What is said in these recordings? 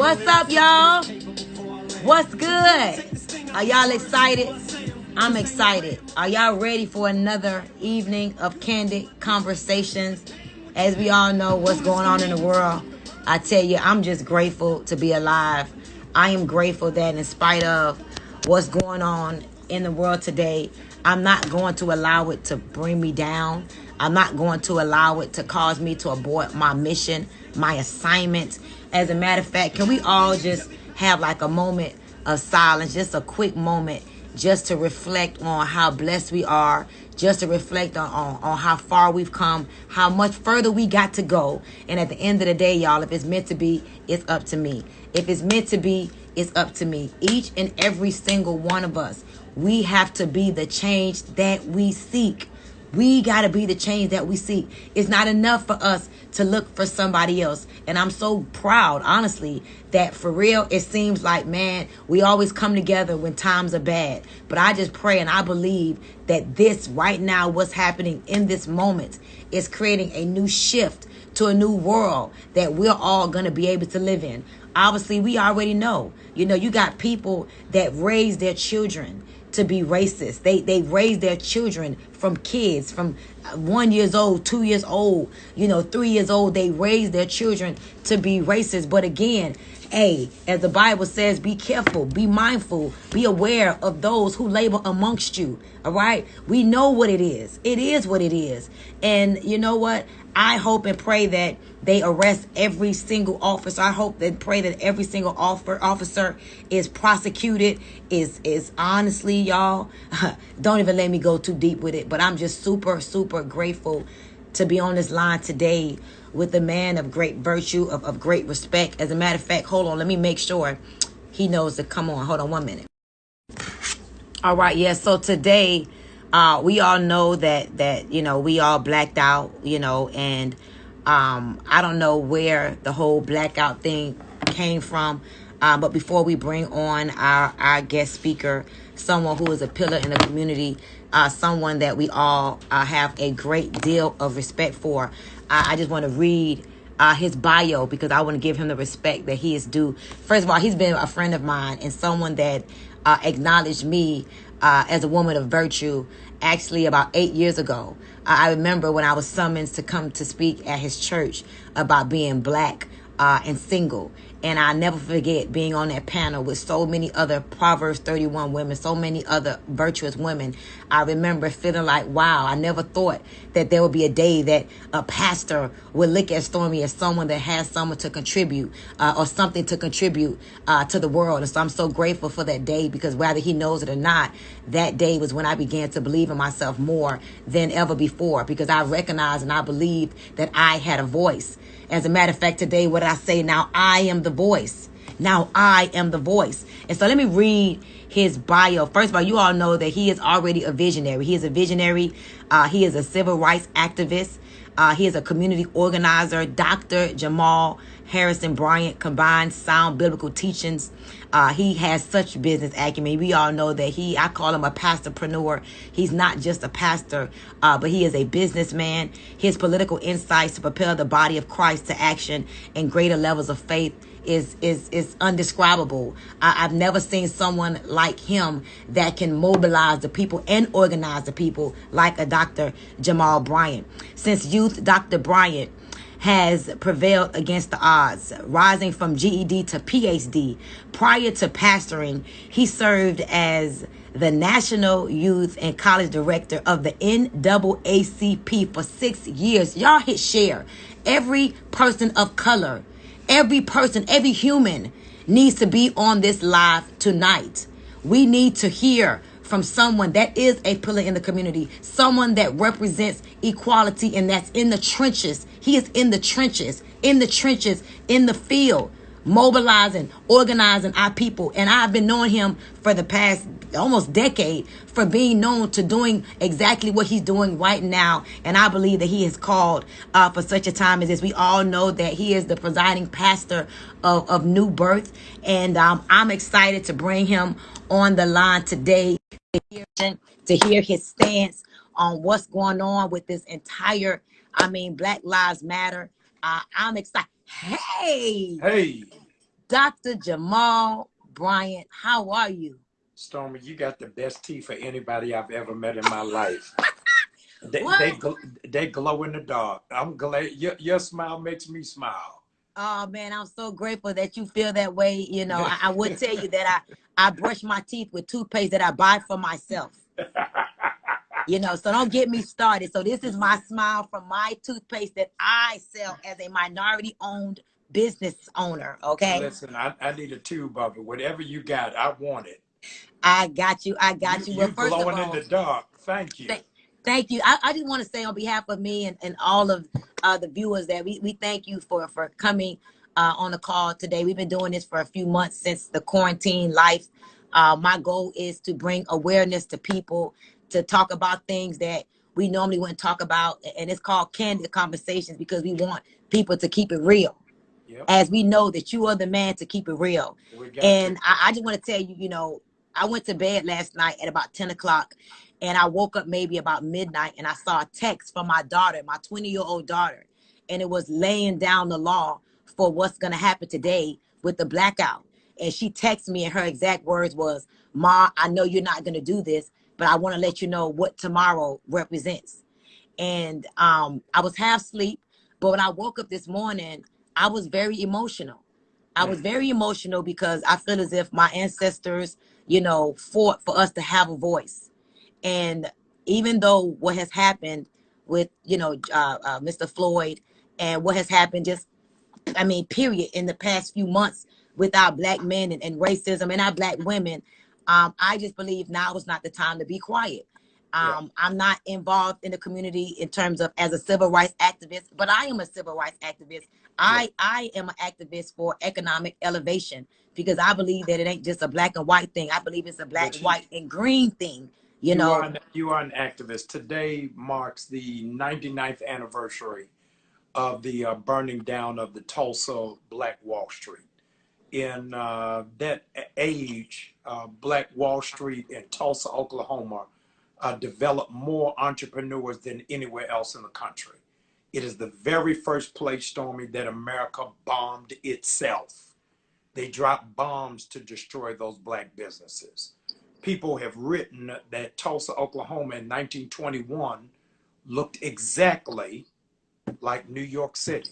What's up, y'all? What's good? Are y'all excited? I'm excited. Are y'all ready for another evening of candid conversations? As we all know what's going on in the world, I tell you, I'm just grateful to be alive. I am grateful that in spite of what's going on in the world today, I'm not going to allow it to bring me down. I'm not going to allow it to cause me to abort my mission, my assignment. As a matter of fact, can we all just have like a moment of silence, just a quick moment, just to reflect on how blessed we are, just to reflect on how far we've come, how much further we got to go. And at the end of the day, y'all, if it's meant to be, it's up to me. If it's meant to be, it's up to me. Each and every single one of us, we have to be the change that we seek. We got to be the change that we seek. It's not enough for us to look for somebody else. And I'm so proud, honestly, that for real, it seems like, man, we always come together when times are bad. But I just pray and I believe that this right now, what's happening in this moment, is creating a new shift to a new world that we're all going to be able to live in. Obviously, we already know, you got people that raise their children to be racist. They raise their children from kids from 1 year old, 2 years old, 3 years old. They raise their children to be racist. But again, as the Bible says, be careful, be mindful, be aware of those who labor amongst you. All right. We know what it is. It is what it is. And you know what? I hope and pray that they arrest every single officer. I hope and pray that every single officer is prosecuted, is honestly, y'all, don't even let me go too deep with it. But I'm just super, super grateful to be on this line today with a man of great virtue, of great respect. As a matter of fact, hold on, let me make sure he knows to come on. Hold on 1 minute. All right, yeah, so today we all know that we all blacked out, and I don't know where the whole blackout thing came from. But before we bring on our guest speaker, someone who is a pillar in the community, someone that we all have a great deal of respect for, I just want to read his bio because I want to give him the respect that he is due. First of all, he's been a friend of mine and someone that acknowledged me as a woman of virtue actually about 8 years ago. I remember when I was summoned to come to speak at his church about being black and single. And I never forget being on that panel with so many other Proverbs 31 women, so many other virtuous women. I remember feeling like, wow, I never thought that there would be a day that a pastor would look at Stormy as someone that has someone to contribute or something to contribute to the world. And so I'm so grateful for that day because whether he knows it or not, that day was when I began to believe in myself more than ever before because I recognized and I believed that I had a voice. As a matter of fact, today, what did I say? Now I am the voice. Now I am the voice. And so let me read his bio. First of all, you all know that he is already a visionary. He is a visionary. He is a civil rights activist. He is a community organizer. Dr. Jamal Bryant combines sound biblical teachings. He has such business acumen. We all know that I call him a pastorpreneur. He's not just a pastor, but he is a businessman. His political insights to propel the body of Christ to action and greater levels of faith is undescribable. I've never seen someone like him that can mobilize the people and organize the people like a Dr. Jamal Bryant. Since youth, Dr. Bryant has prevailed against the odds, rising from GED to PhD. Prior to pastoring, he served as the National Youth and College Director of the NAACP for 6 years. Y'all hit share. Every person of color, every person, every human needs to be on this live tonight. We need to hear from someone that is a pillar in the community, someone that represents equality and that's in the trenches. He is in the trenches, in the field, mobilizing, organizing our people. And I've been knowing him for the past almost decade for being known to doing exactly what he's doing right now. And I believe that he is called for such a time as this. We all know that he is the presiding pastor of New Birth. And I'm excited to bring him on the line today to hear his stance on what's going on with this entire, Black Lives Matter. I'm excited. Hey. Dr. Jamal Bryant. How are you? Stormy, you got the best teeth for anybody I've ever met in my life. They they, What? gl- they glow in the dark. I'm glad your smile makes me smile. Oh man, I'm so grateful that you feel that way. I would tell you that I brush my teeth with toothpaste that I buy for myself. So don't get me started. So this is my smile from my toothpaste that I sell as a minority owned business owner. Okay. Listen, I need a tube of it. Whatever you got, I want it. I got you. I got You you. Well, you first of glowing in all, the dark. Thank you. Thank, thank you. I just want to say on behalf of me and all of the viewers that we thank you for coming on the call today. We've been doing this for a few months since the quarantine life. My goal is to bring awareness to people, to talk about things that we normally wouldn't talk about. And it's called Candid Conversations because we want people to keep it real, Yep, as we know that you are the man to keep it real. we got to. And I just want to tell you, I went to bed last night at about 10 o'clock and I woke up maybe about midnight and I saw a text from my daughter, my 20-year-old daughter. And it was laying down the law for what's going to happen today with the blackout. And she texted me and her exact words was, "Ma, I know you're not going to do this, but I want to let you know what tomorrow represents." And I was half asleep, but when I woke up this morning, I was very emotional. I was very emotional because I feel as if my ancestors, fought for us to have a voice. And even though what has happened with, Mr. Floyd and what has happened just, period, in the past few months with our black men and racism and our black women, I just believe now is not the time to be quiet. Yeah, I'm not involved in the community in terms of as a civil rights activist, but I am a civil rights activist. yeah. I am an activist for economic elevation because I believe that it ain't just a black and white thing. I believe it's a black, But white, and green thing. You you are know, an activist. Today marks the 99th anniversary of the burning down of the Tulsa Black Wall Street. In that age, Black Wall Street in Tulsa, Oklahoma, developed more entrepreneurs than anywhere else in the country. It is the very first place, Stormy, that America bombed itself. They dropped bombs to destroy those black businesses. People have written that Tulsa, Oklahoma in 1921 looked exactly like New York City.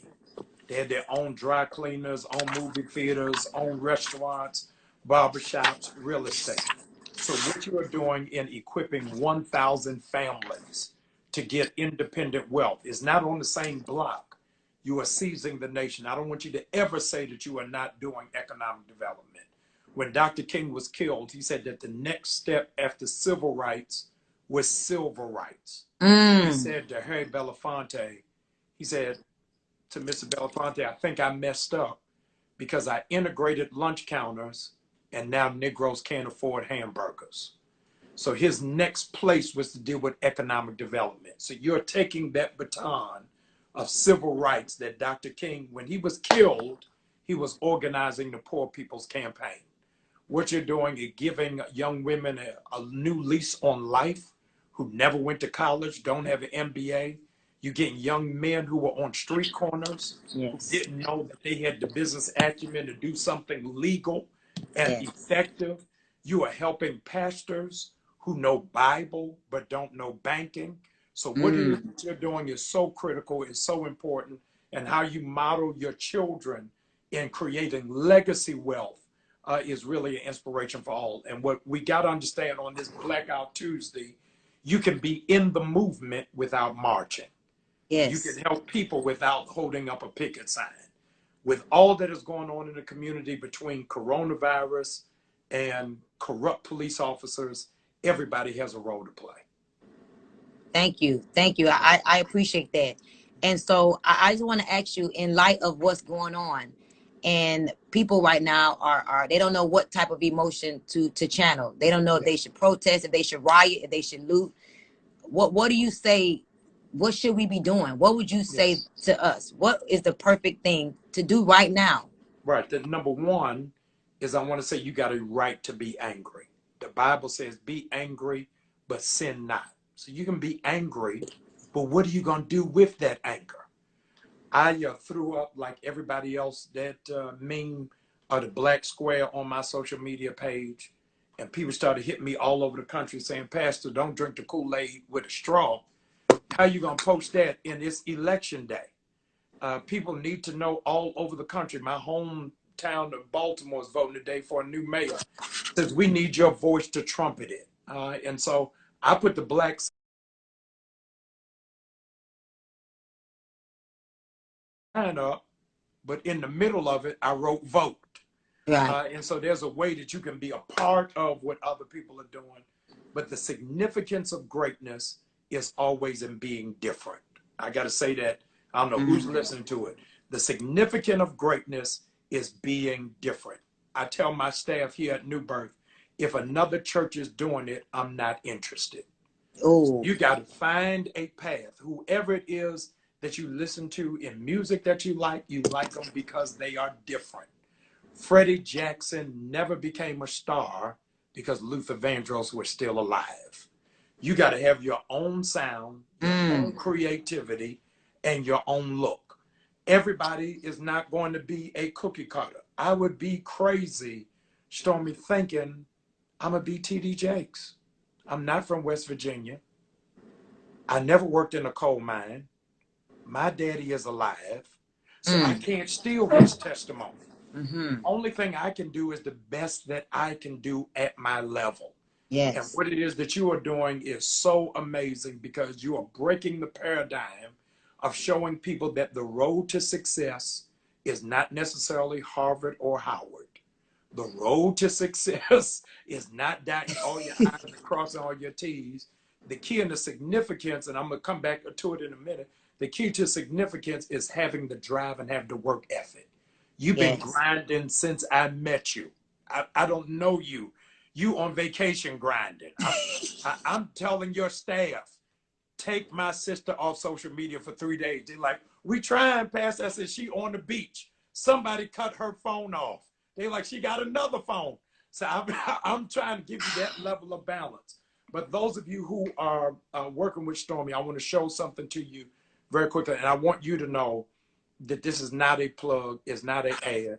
They had their own dry cleaners, own movie theaters, own restaurants, barbershops, real estate. So what you are doing in equipping 1,000 families to get independent wealth is not on the same block. You are seizing the nation. I don't want you to ever say that you are not doing economic development. When Dr. King was killed, he said that the next step after civil rights was civil rights. He mm, said to Harry Belafonte, he said, to Mr. Belafonte, I think I messed up because I integrated lunch counters and now Negroes can't afford hamburgers. So his next place was to deal with economic development. So you're taking that baton of civil rights that Dr. King, when he was killed, he was organizing the Poor People's Campaign. What you're doing is giving young women a new lease on life who never went to college, don't have an MBA. You're getting young men who were on street corners who yes, didn't know that they had the business acumen to do something legal and yes, effective. You are helping pastors who know Bible but don't know banking. So what it is mm, that you're doing is so critical, is so important, and how you model your children in creating legacy wealth is really an inspiration for all. And what we got to understand on this Blackout Tuesday, you can be in the movement without marching. You can yes. help people without holding up a picket sign. With all that is going on in the community between coronavirus and corrupt police officers, everybody has a role to play. Thank you. Thank you. I appreciate that. And so I just want to ask you, in light of what's going on, and people right now are they don't know what type of emotion to channel. They don't know if Yeah. they should protest, if they should riot, if they should loot. What do you say? What should we be doing? What would you say Yes. to us? What is the perfect thing to do right now? Right. The number one is I want to say you got a right to be angry. The Bible says, be angry, but sin not. So you can be angry, but what are you going to do with that anger? I threw up like everybody else that meme of the Black Square on my social media page, and people started hitting me all over the country saying, Pastor, don't drink the Kool-Aid with a straw. How you going to post that in this election day? People need to know all over the country. My hometown of Baltimore is voting today for a new mayor. Says we need your voice to trumpet it. And so I put the black sign up, but in the middle of it, I wrote vote. Right. And so there's a way that you can be a part of what other people are doing. But the significance of greatness is always in being different. I got to say that. I don't know who's listening to it. The significance of greatness is being different. I tell my staff here at New Birth, if another church is doing it, I'm not interested. Oh. You got to find a path. Whoever it is that you listen to in music that you like them because they are different. Freddie Jackson never became a star because Luther Vandross was still alive. You got to have your own sound, your own creativity, and your own look. Everybody is not going to be a cookie cutter. I would be crazy, Stormy, thinking I'm going to be T.D. Jakes. I'm not from West Virginia. I never worked in a coal mine. My daddy is alive, so I can't steal his testimony. Only thing I can do is the best that I can do at my level. Yes. And what it is that you are doing is so amazing because you are breaking the paradigm of showing people that the road to success is not necessarily Harvard or Howard. The road to success is not dotting all your I's and crossing all your T's. The key and the significance, and I'm going to come back to it in a minute, the key to significance is having the drive and have the work ethic. You've been grinding since I met you. I don't know you. You on vacation grinding. I'm telling your staff, take my sister off social media for 3 days. They're like, we trying, Pastor. I said, she on the beach. Somebody cut her phone off. They're like, she got another phone. So I'm trying to give you that level of balance. But those of you who are working with Stormy, I want to show something to you very quickly. And I want you to know that this is not a plug. It's not an ad.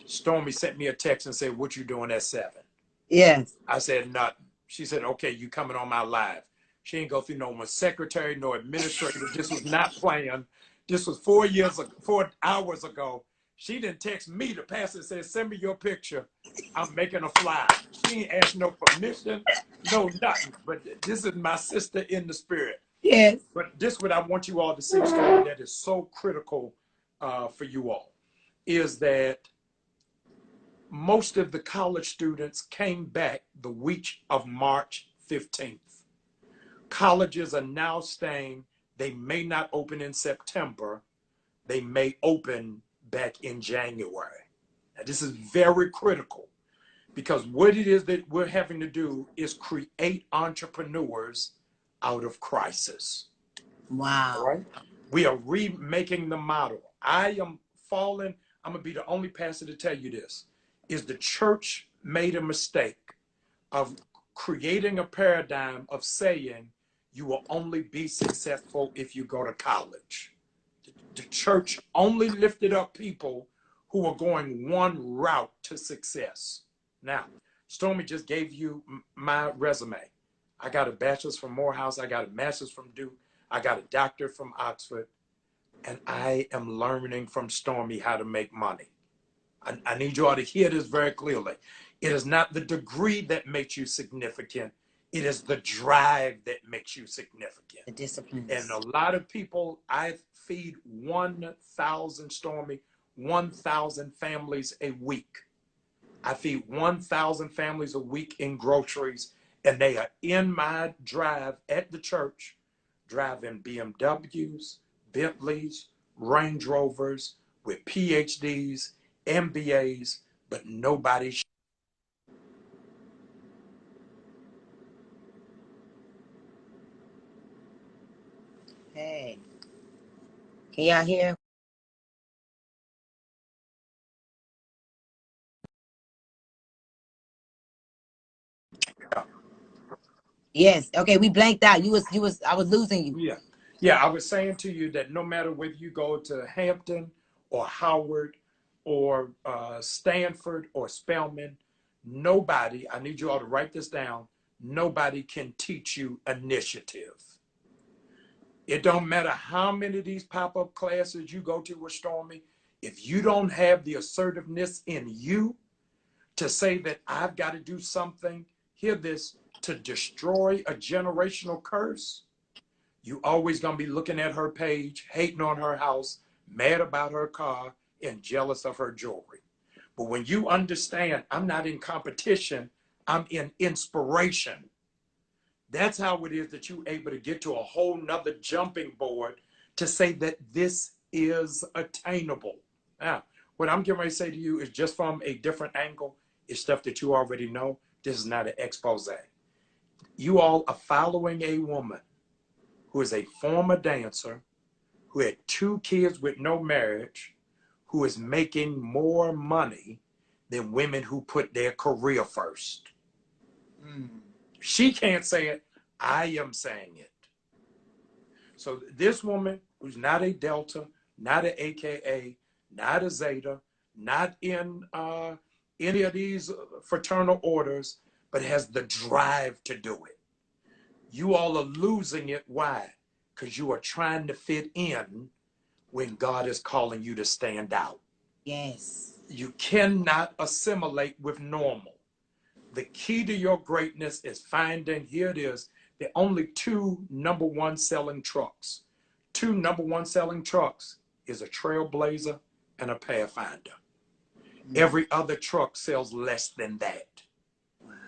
Stormy sent me a text and said, what you doing at 7? Yes. I said, nothing. She said, okay, you coming on my live. She ain't go through no one secretary, no administrator. This was not planned. This was 4 hours ago. She didn't text me. The pastor said, send me your picture. I'm making a flyer. She ain't asked no permission, no nothing. But this is my sister in the spirit. Yes. But this is what I want you all to see, Stormy, that is so critical for you all, is that most of the college students came back the week of March 15th. Colleges are now saying they may not open in September. They may open back in January. Now, this is very critical because what it is that we're having to do is create entrepreneurs out of crisis. Wow. All right? We are remaking the model. I am falling. I'm going to be the only pastor to tell you this. Is the church made a mistake of creating a paradigm of saying you will only be successful if you go to college. The church only lifted up people who are going one route to success. Now, Stormy just gave you my resume. I got a bachelor's from Morehouse. I got a master's from Duke. I got a doctorate from Oxford. And I am learning from Stormy how to make money. I need you all to hear this very clearly. It is not the degree that makes you significant. It is the drive that makes you significant. The disciplines. And a lot of people, I feed 1,000, Stormy, 1,000 families a week. I feed 1,000 families a week in groceries, and they are in my drive at the church, driving BMWs, Bentleys, Range Rovers with PhDs, MBAs, but nobody. Hey. Can y'all hear? Yes. Okay, we blanked out. I was losing you. Yeah. Yeah, I was saying to you that no matter whether you go to Hampton or Howard, or Stanford or Spelman, nobody, I need you all to write this down, nobody can teach you initiative. It don't matter how many of these pop-up classes you go to with Stormy, if you don't have the assertiveness in you to say that I've got to do something, hear this, to destroy a generational curse, you always going to be looking at her page, hating on her house, mad about her car, and jealous of her jewelry. But when you understand, I'm not in competition, I'm in inspiration. That's how it is that you're able to get to a whole nother jumping board to say that this is attainable. Now, what I'm getting ready to say to you is just from a different angle. It's stuff that you already know. This is not an expose. You all are following a woman who is a former dancer, who had 2 kids with no marriage, who is making more money than women who put their career first. She can't say it. I am saying it. So this woman who's not a Delta, not an AKA, not a Zeta, not in any of these fraternal orders, but has the drive to do it. You all are losing it. Why? Because you are trying to fit in when God is calling you to stand out. Yes. You cannot assimilate with normal. The key to your greatness is finding, here it is, the only 2 #1 selling trucks. 2 #1 selling trucks is a Trailblazer and a Pathfinder. Every other truck sells less than that.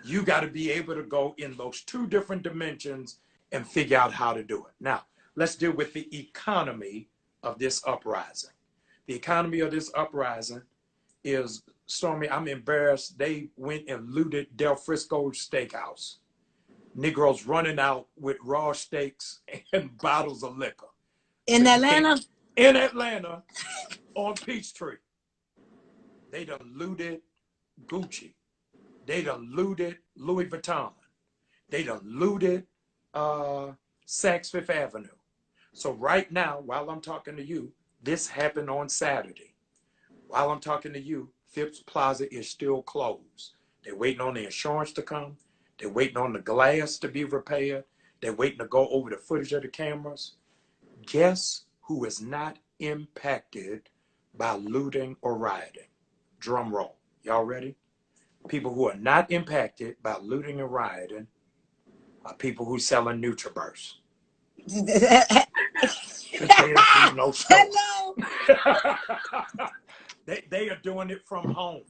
You got to be able to go in those 2 different dimensions and figure out how to do it. Now, let's deal with the economy of this uprising. The economy of this uprising is, Stormy, I'm embarrassed. They went and looted Del Frisco's steakhouse. Negroes running out with raw steaks and bottles of liquor. In Atlanta? In Atlanta on Peachtree. They done looted Gucci. They done looted Louis Vuitton. They done looted Saks Fifth Avenue. So right now, while I'm talking to you, this happened on Saturday. While I'm talking to you, Phipps Plaza is still closed. They're waiting on the insurance to come. They're waiting on the glass to be repaired. They're waiting to go over the footage of the cameras. Guess who is not impacted by looting or rioting? Drum roll. Y'all ready? People who are not impacted by looting and rioting are people who selling NutriBurst. No Hello. They are doing it from home.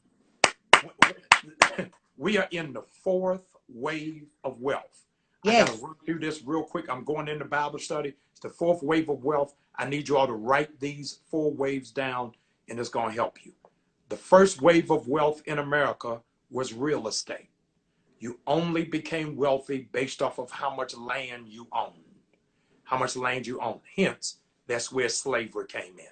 We are in the 4th wave of wealth. Yes. I got to run through this real quick. I'm going into Bible study. It's the 4th wave of wealth. I need you all to write these 4 waves down, and it's going to help you. The first wave of wealth in America was real estate. You only became wealthy based off of how much land you own. How much land you own. Hence, that's where slavery came in.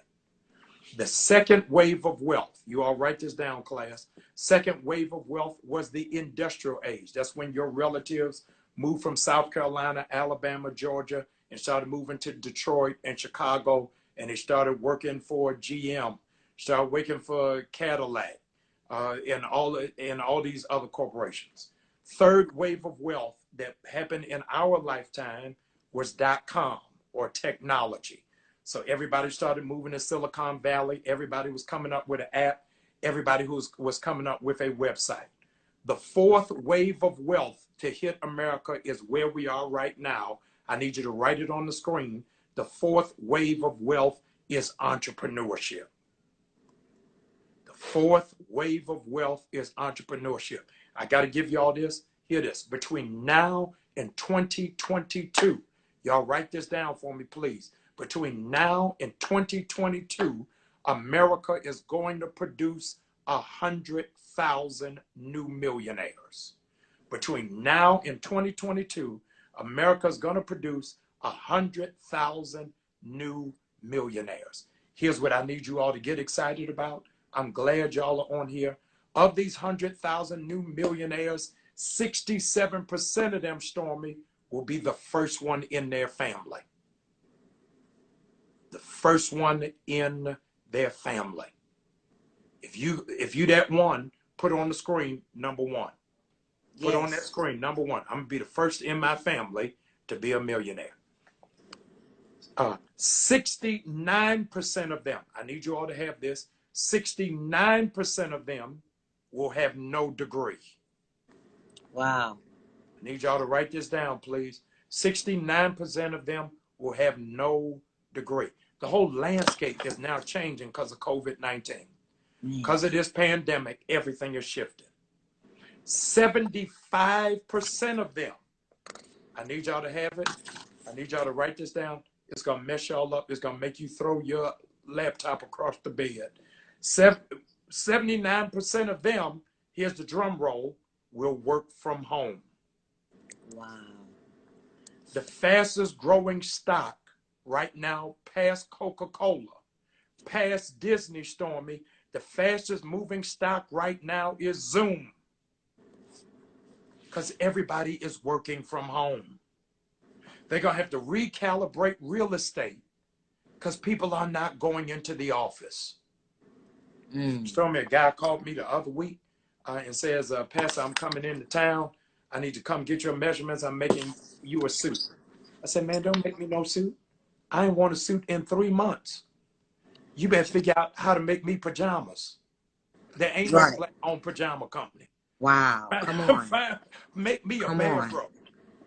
The second wave of wealth, you all write this down, class. Second wave of wealth was the industrial age. That's when your relatives moved from South Carolina, Alabama, Georgia, and started moving to Detroit and Chicago, and they started working for GM, started working for Cadillac, and all these other corporations. Third wave of wealth that happened in our lifetime was .com, or technology. So everybody started moving to Silicon Valley. Everybody was coming up with an app. Everybody who was coming up with a website. The fourth wave of wealth to hit America is where we are right now. I need you to write it on the screen. The fourth wave of wealth is entrepreneurship. The fourth wave of wealth is entrepreneurship. I got to give y'all this. Hear this. Between now and 2022, y'all write this down for me, please. Between now and 2022, America is going to produce 100,000 new millionaires. Between now and 2022, America is going to produce 100,000 new millionaires. Here's what I need you all to get excited about. I'm glad y'all are on here. Of these 100,000 new millionaires, 67% of them, Stormy, will be the first one in their family. The first one in their family. If you that one, put on the screen number one. Put on that Yes. screen number one. I'm gonna be the first in my family to be a millionaire. 69% of them, I need you all to have this, 69% of them will have no degree. Wow. I need y'all to write this down, please. 69% of them will have no degree. The whole landscape is now changing because of COVID-19. Because of this pandemic, everything is shifting. 75% of them, I need y'all to have it. I need y'all to write this down. It's going to mess y'all up. It's going to make you throw your laptop across the bed. 79% of them, here's the drum roll, will work from home. Wow. The fastest growing stock right now, past Coca-Cola, past Disney, Stormy, the fastest moving stock right now is Zoom. Because everybody is working from home. They're going to have to recalibrate real estate because people are not going into the office. Stormy, a guy called me the other week and says, Pastor, I'm coming into town. I need to come get your measurements. I'm making you a suit. I said, man, don't make me no suit. I ain't want a suit in 3 months. You better figure out how to make me pajamas. There ain't no black-owned pajama company. Wow. Come on. Make me a bathrobe.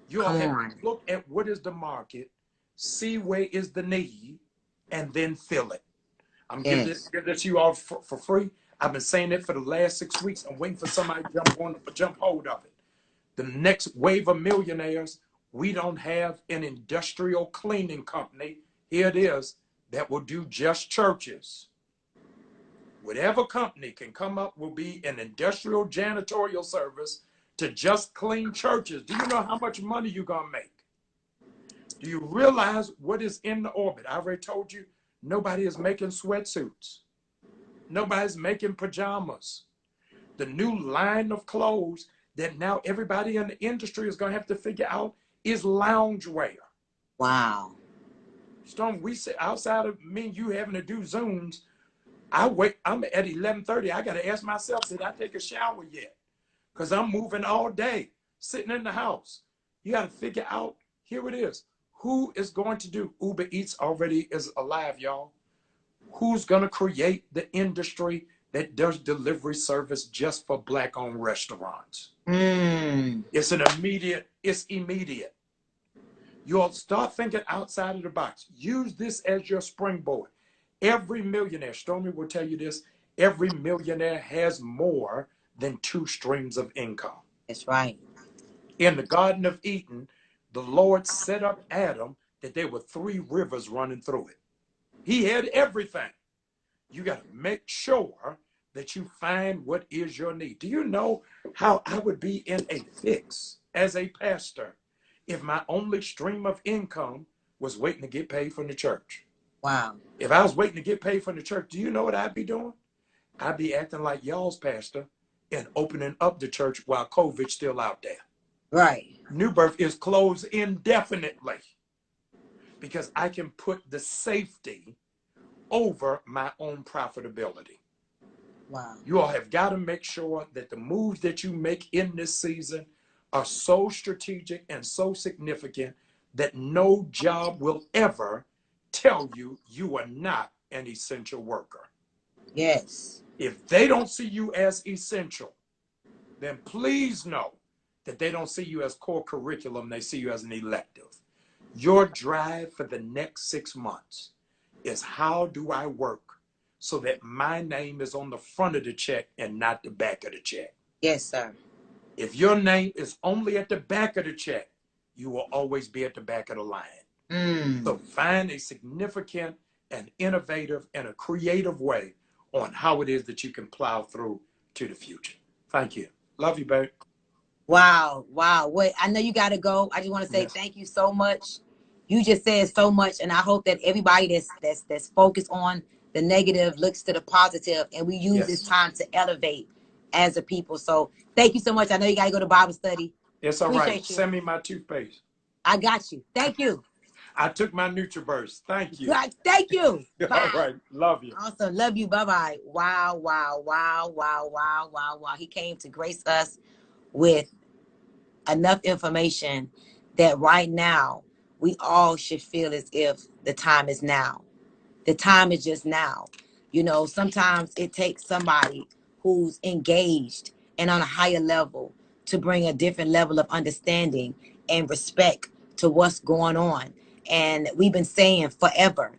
You all have to look at what is the market, see where is the need, and then fill it. I'm giving this to you all for free. I've been saying it for the last 6 weeks. I'm waiting for somebody to jump hold of it. The next wave of millionaires, we don't have an industrial cleaning company. Here it is, that will do just churches. Whatever company can come up will be an industrial janitorial service to just clean churches. Do you know how much money you're going to make? Do you realize what is in the orbit? I already told you, nobody is making sweatsuits. Nobody's making pajamas. The new line of clothes that now everybody in the industry is going to have to figure out is loungewear. Wow. Storm, we say outside of me and you having to do Zooms, I'm at 11:30. I got to ask myself, did I take a shower yet? Because I'm moving all day, sitting in the house. You got to figure out, here it is. Who is going to do? Uber Eats already is alive, y'all. Who's going to create the industry that does delivery service just for black-owned restaurants? It's immediate. You'll start thinking outside of the box. Use this as your springboard. Every millionaire, Stormy will tell you this, every millionaire has more than 2 streams of income. That's right. In the Garden of Eden, the Lord set up Adam that there were 3 rivers running through it. He had everything. You got to make sure that you find what is your need. Do you know how I would be in a fix as a pastor if my only stream of income was waiting to get paid from the church? Wow. If I was waiting to get paid from the church, do you know what I'd be doing? I'd be acting like y'all's pastor and opening up the church while COVID's still out there. Right. New Birth is closed indefinitely because I can put the safety over my own profitability. Wow. You all have got to make sure that the moves that you make in this season are so strategic and so significant that no job will ever tell you you are not an essential worker. Yes. If they don't see you as essential, then please know that they don't see you as core curriculum. They see you as an elective. Your drive for the next 6 months is, how do I work so that my name is on the front of the check and not the back of the check? Yes, sir. If your name is only at the back of the check, you will always be at the back of the line. So find a significant and innovative and a creative way on how it is that you can plow through to the future. Thank you. Love you, babe. Wow. Wow. Wait, I know you got to go. I just want to say thank you so much. You just said so much, and I hope that everybody that's focused on the negative looks to the positive, and we use this time to elevate as a people. So thank you so much. I know you got to go to Bible study. It's all right. Send me my toothpaste. I got you. Thank you. I took my NutriBurst. Thank you. Right, thank you. All Bye. right. Love you. Awesome. Love you. Bye-bye. Wow, wow, wow, wow, wow, wow, wow. He came to grace us with enough information that right now we all should feel as if the time is now. The time is just now. You know, sometimes it takes somebody who's engaged and on a higher level to bring a different level of understanding and respect to what's going on. And we've been saying forever,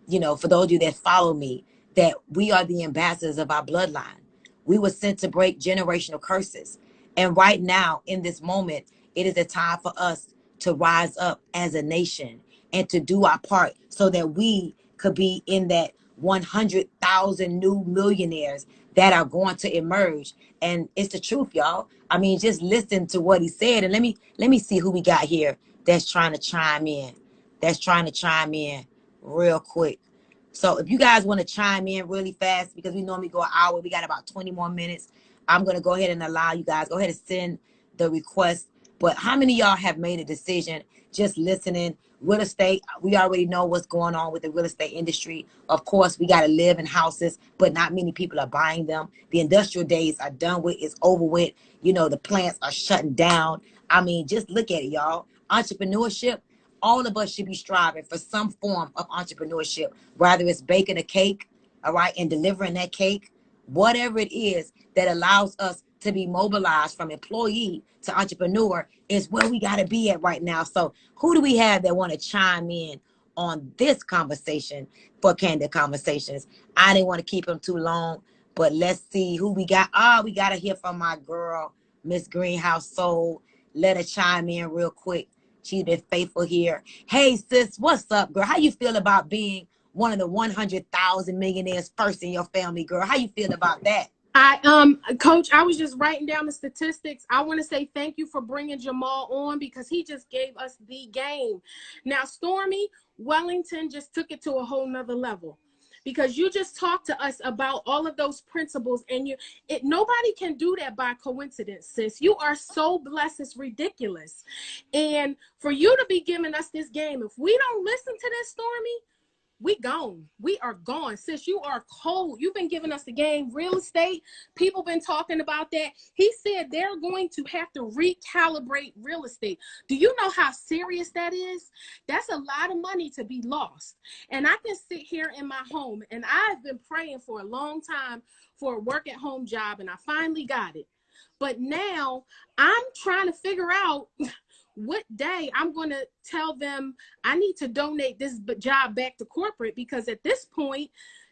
you know, for those of you that follow me, that we are the ambassadors of our bloodline. We were sent to break generational curses. And right now, in this moment, it is a time for us to rise up as a nation and to do our part so that we could be in that 100,000 new millionaires that are going to emerge. And it's the truth, y'all. I mean, just listen to what he said. And let me see who we got here that's trying to chime in. That's trying to chime in real quick. So if you guys want to chime in really fast, because we normally go an hour, we got about 20 more minutes. I'm going to go ahead and allow you guys, go ahead and send the request. But how many of y'all have made a decision just listening? Real estate, we already know what's going on with the real estate industry. Of course, we got to live in houses, but not many people are buying them. The industrial days are done with, it's over with. You know, the plants are shutting down. I mean, just look at it, y'all. Entrepreneurship, all of us should be striving for some form of entrepreneurship, whether it's baking a cake, all right, and delivering that cake, whatever it is that allows us to be mobilized from employee to entrepreneur is where we got to be at right now. So who do we have that want to chime in on this conversation for Candid Conversations? I didn't want to keep them too long, but let's see who we got. We got to hear from my girl, Miss Greenhouse Soul. Let her chime in real quick. She's been faithful here. Hey, sis, what's up, girl? How you feel about being one of the 100,000 millionaires first in your family, girl? How you feel about that? Coach, I was just writing down the statistics. I want to say thank you for bringing Jamal on because he just gave us the game. Now, Stormy Wellington just took it to a whole nother level because you just talked to us about all of those principles, and nobody can do that by coincidence, sis. You are so blessed, it's ridiculous. And for you to be giving us this game, if we don't listen to this, Stormy, we gone. We are gone. Sis, you are cold. You've been giving us the game. Real estate, people been talking about that. He said they're going to have to recalibrate real estate. Do you know how serious that is? That's a lot of money to be lost. And I can sit here in my home, and I've been praying for a long time for a work at home job, and I finally got it. But now I'm trying to figure out what day I'm going to tell them I need to donate this job back to corporate, because at this point,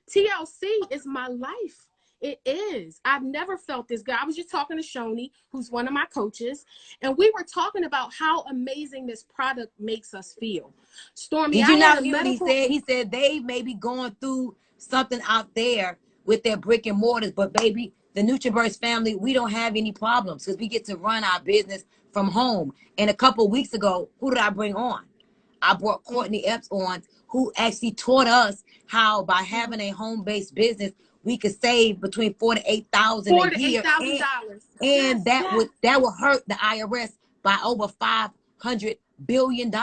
TLC is my life. It is. I've never felt this good. I was just talking to Shoni, who's one of my coaches, and we were talking about how amazing this product makes us feel. Stormy, did you not hear what he said? He said they may be going through something out there with their brick and mortars, but baby, the NutriBurst family, we don't have any problems because we get to run our business from home. And a couple of weeks ago, who did I bring on? I brought Courtney Epps on, who actually taught us how by having a home-based business, we could save between $4,000 to $8,000 a year. And that would hurt the IRS by over $500 billion.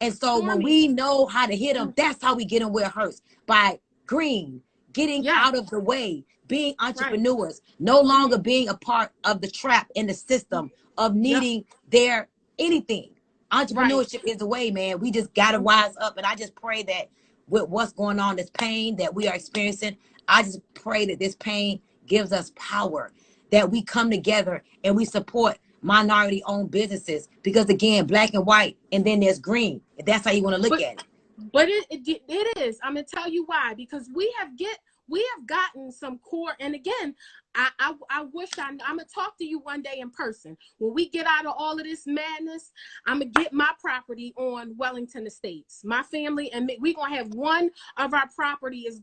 And so when we know how to hit them, that's how we get them where it hurts. By green, getting out of the way, being entrepreneurs, no longer being a part of the trap in the system of needing their anything. Entrepreneurship is the way, man. We just got to rise up. And I just pray that with what's going on, this pain that we are experiencing, I just pray that this pain gives us power, that we come together and we support minority-owned businesses. Because, again, black and white, and then there's green. If that's how you want to look at it. But it is. I'm going to tell you why. Because we have gotten some core, and again, I wish I'm going to talk to you one day in person. When we get out of all of this madness, I'm going to get my property on Wellington Estates. My family and me, we're going to have one of our properties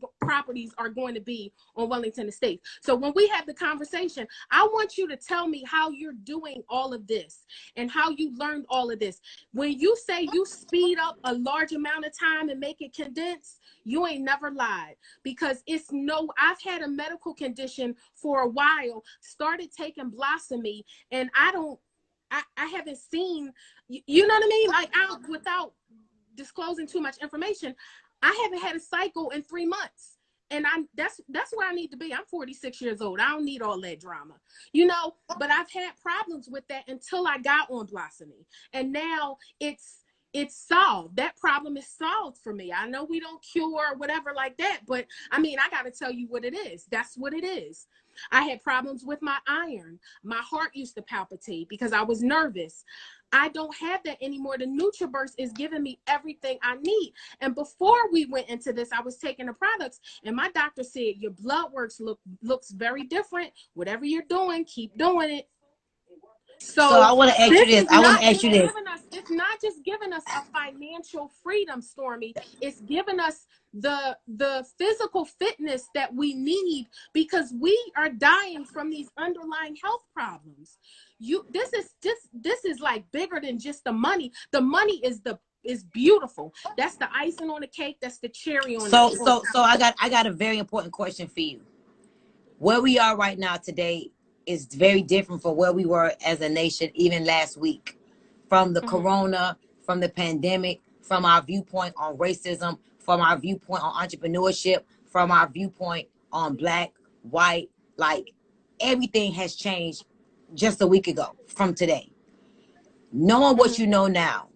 are going to be on Wellington Estates. So when we have the conversation, I want you to tell me how you're doing all of this and how you learned all of this. When you say you speed up a large amount of time and make it condensed, you ain't never lied. Because I've had a medical condition for a while, started taking Blossomie, and I haven't seen, you know what I mean? Like, without disclosing too much information, I haven't had a cycle in 3 months. And that's where I need to be. I'm 46 years old. I don't need all that drama, you know, but I've had problems with that until I got on Blossoming. And now it's solved. That problem is solved for me. I know we don't cure or whatever like that, but I mean, I got to tell you what it is. That's what it is. I had problems with my iron. My heart used to palpitate because I was nervous. I don't have that anymore. The NutriBurst is giving me everything I need. And before we went into this, I was taking the products and my doctor said, your blood works looks very different. Whatever you're doing, keep doing it. So I want to ask you this. It's not just giving us a financial freedom, Stormy. It's giving us the physical fitness that we need because we are dying from these underlying health problems. This is like bigger than just the money. The money is beautiful. That's the icing on the cake. That's the cherry on the cake. So I got a very important question for you. Where we are right now today is very different from where we were as a nation even last week. From the corona, from the pandemic, from our viewpoint on racism, from our viewpoint on entrepreneurship, from our viewpoint on black, white, like everything has changed just a week ago from today. Knowing what you know now,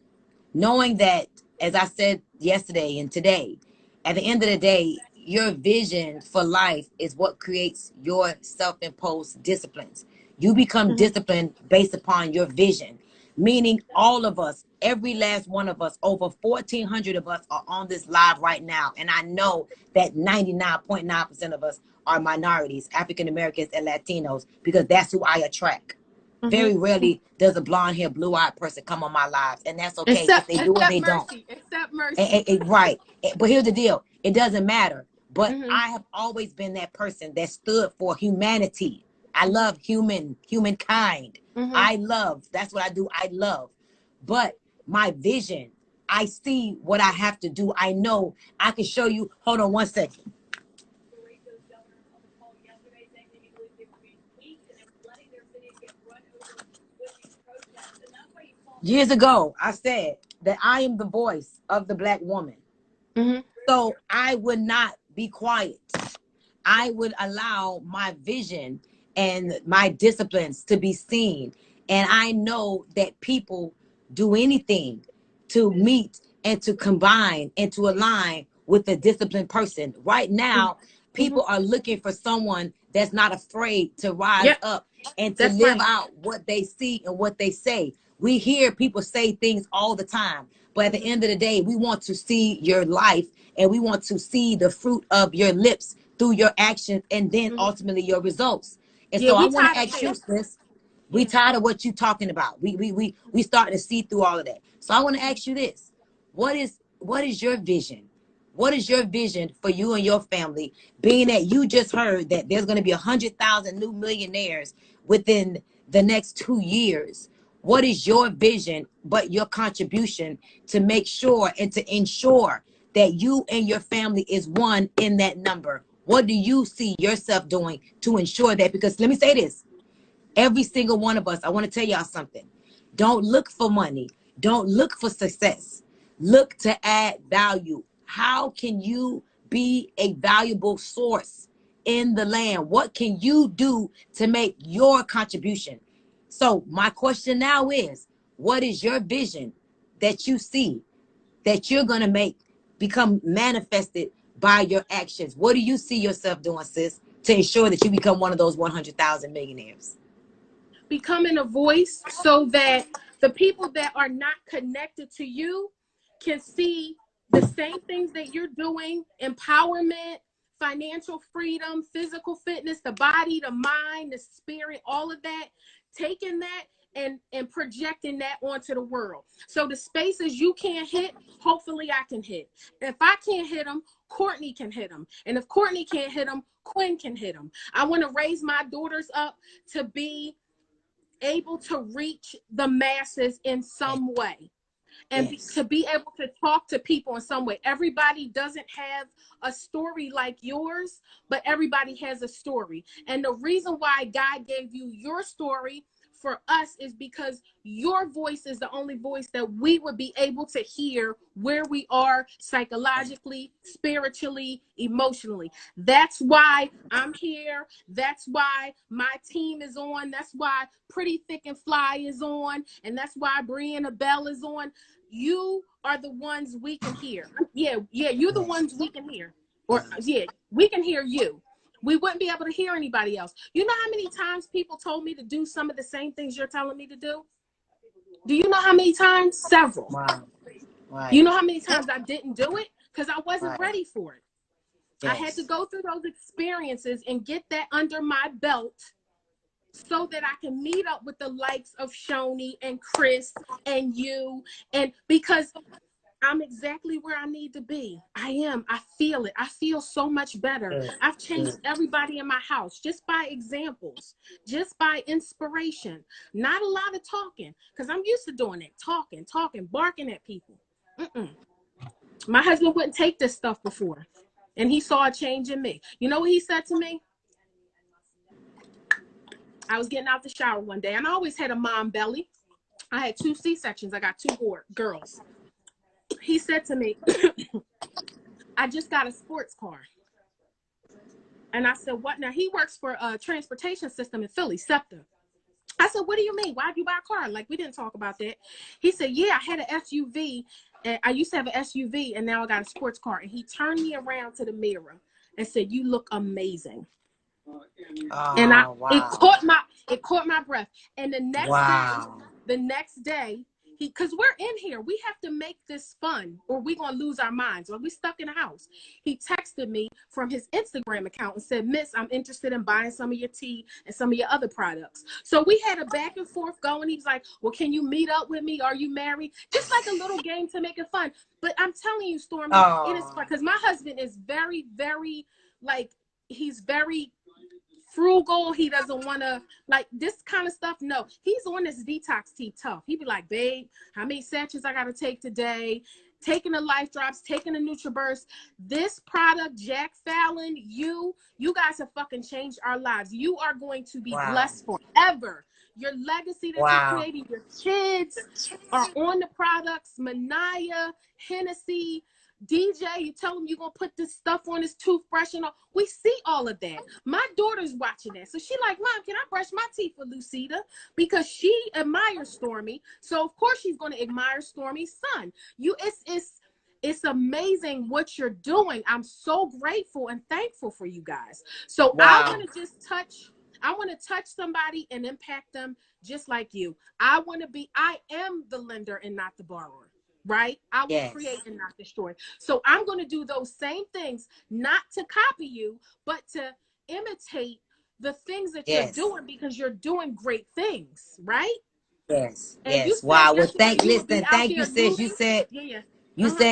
knowing that, as I said yesterday and today, at the end of the day, your vision for life is what creates your self-imposed disciplines. You become disciplined based upon your vision, meaning all of us, every last one of us, over 1,400 of us are on this live right now. And I know that 99.9% of us are minorities, African Americans and Latinos, because that's who I attract. Very rarely does a blonde hair, blue eyed person come on my lives. And that's okay if they do or they don't. Except Mercy. Right. But here's the deal. It doesn't matter. But I have always been that person that stood for humanity. I love humankind. I love. That's what I do. I love. But my vision, I see what I have to do. I know I can show you. Hold on one second. Years ago, I said that I am the voice of the black woman. So I would not be quiet. I would allow my vision and my disciplines to be seen. And I know that people do anything to meet and to combine and to align with a disciplined person. Right now, people are looking for someone that's not afraid to rise up and to live out what they see and what they say. We hear people say things all the time, but at the end of the day, we want to see your life and we want to see the fruit of your lips through your actions and then ultimately your results. And so I want to ask you this. We tired of what you talking about. We starting to see through all of that. So I want to ask you this. What is your vision? What is your vision for you and your family, being that you just heard that there's going to be 100,000 new millionaires within the next 2 years? What is your vision, but your contribution to make sure and to ensure that you and your family is one in that number? What do you see yourself doing to ensure that? Because let me say this, every single one of us, I want to tell y'all something. Don't look for money. Don't look for success. Look to add value. How can you be a valuable source in the land? What can you do to make your contribution? So my question now is, what is your vision that you see that you're going to make become manifested by your actions? What do you see yourself doing, sis, to ensure that you become one of those 100,000 millionaires? Becoming a voice so that the people that are not connected to you can see the same things that you're doing: empowerment, financial freedom, physical fitness, the body, the mind, the spirit, all of that, taking that and projecting that onto the world. So the spaces you can't hit, hopefully I can hit. If I can't hit them, Courtney can hit them. And if Courtney can't hit them, Quinn can hit them. I want to raise my daughters up to be able to reach the masses in some way. And to be able to talk to people in some way. Everybody doesn't have a story like yours, but everybody has a story. And the reason why God gave you your story for us is because your voice is the only voice that we would be able to hear where we are psychologically, spiritually, emotionally. That's why I'm here. That's why my team is on. That's why Pretty Thick and Fly is on. And that's why Brianna Bell is on. You are the ones we can hear. Yeah, you're the ones we can hear. Or yeah, we can hear you. We wouldn't be able to hear anybody else. You know how many times people told me to do some of the same things you're telling me to do? Do you know how many times? Several. Wow. Right. You know how many times I didn't do it? Because I wasn't ready for it. Yes. I had to go through those experiences and get that under my belt so that I can meet up with the likes of Shoni and Chris and you. And because I'm exactly where I need to be. I am. I feel it. I feel so much better. I've changed everybody in my house just by examples, just by inspiration. Not a lot of talking, because I'm used to doing it. Talking, barking at people. My husband wouldn't take this stuff before, and he saw a change in me. You know what he said to me? I was getting out the shower one day, and I always had a mom belly. I had 2 C-sections. I got 2 girls. He said to me, I just got a sports car. And I said, what? Now, he works for a transportation system in Philly, SEPTA. I said, what do you mean? Why'd you buy a car? Like, we didn't talk about that. He said, yeah, I had an SUV. And I used to have an SUV, and now I got a sports car. And he turned me around to the mirror and said, you look amazing. And it caught my breath. And the next day, because we're in here, we have to make this fun or we're going to lose our minds or we stuck in the house. He texted me from his Instagram account and said, Miss, I'm interested in buying some of your tea and some of your other products. So we had a back and forth going. He was like, well, can you meet up with me? Are you married? Just like a little game to make it fun. But I'm telling you, Stormy, it is fun because my husband is very, very, like, he's very frugal. He doesn't want to like this kind of stuff. No, he's on this detox tea tough. He'd be like, babe, how many sachets I got to take today? Taking the Life Drops, taking the NutriBurst. This product, Jack Fallon, you guys have fucking changed our lives. You are going to be blessed forever. Your legacy that you're creating, your kids are on the products. Manaya, Hennessy, DJ, you tell him you're going to put this stuff on his toothbrush and all. We see all of that. My daughter's watching that. So she like, Mom, can I brush my teeth with Lucida? Because she admires Stormy. So of course she's going to admire Stormy's son. It's amazing what you're doing. I'm so grateful and thankful for you guys. So I want to just touch somebody and impact them just like you. I am the lender and not the borrower. Right? I will create and not destroy. So I'm going to do those same things, not to copy you, but to imitate the things that you're doing because you're doing great things, right? Yes. And yes. Wow. Well, thank you, sis. You said